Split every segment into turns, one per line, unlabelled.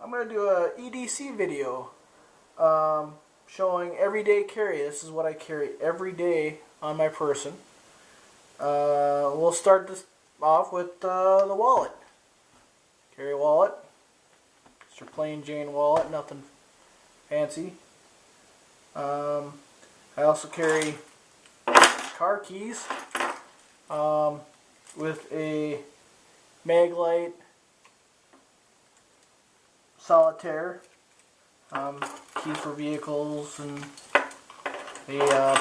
I'm going to do a EDC video showing everyday carry. This is what I carry every day on my person. We'll start this off with the wallet. Carry a wallet. Just your plain Jane wallet, nothing fancy. I also carry car keys with a mag light, solitaire, key for vehicles, and a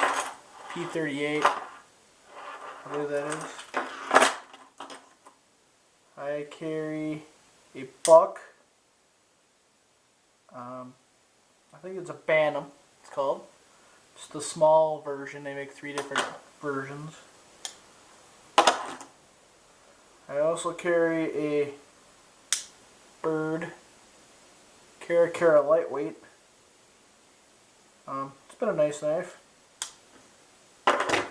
P38, I believe that is. I carry a buck. I think it's a Bantam, it's called. Just the small version. They make 3 different versions. I also carry a Bird Cara lightweight. It's been a nice knife. I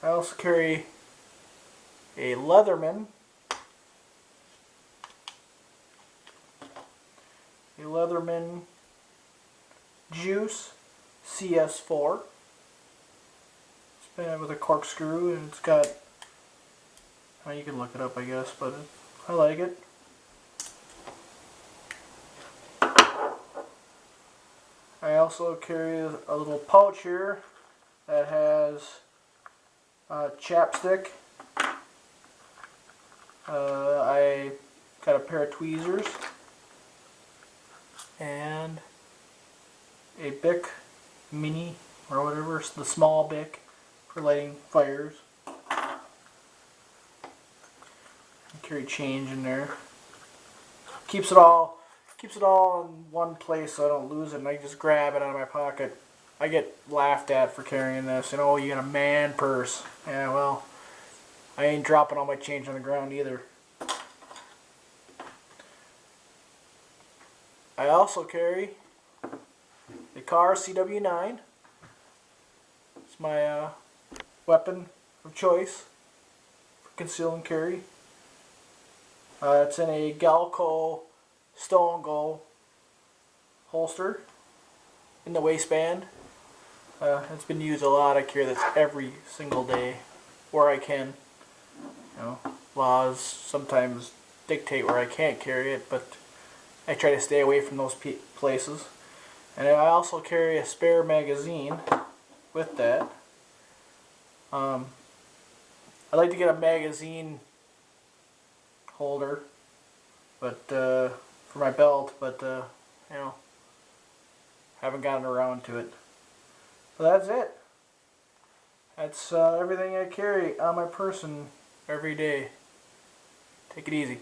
also carry a Leatherman. A Leatherman Juice CS4. It's been with a corkscrew, and it's got, well, you can look it up I guess, but I like it. I also carry a little pouch here that has chapstick. I got a pair of tweezers and a Bic Mini or whatever, the small Bic for lighting fires. I carry change in there. Keeps it all in one place so I don't lose it, and I just grab it out of my pocket. I get laughed at for carrying this. You know, you got a man purse. Yeah, well, I ain't dropping all my change on the ground either. I also carry a car CW9. It's my weapon of choice for conceal and carry. It's in a Galco Stone Goal holster in the waistband. It's been used a lot. I carry this every single day where I can. You know, laws sometimes dictate where I can't carry it, but I try to stay away from those places. And I also carry a spare magazine with that. I like to get a magazine holder, but for my belt, but you know, haven't gotten around to it. So that's it. That's everything I carry on my person every day. Take it easy.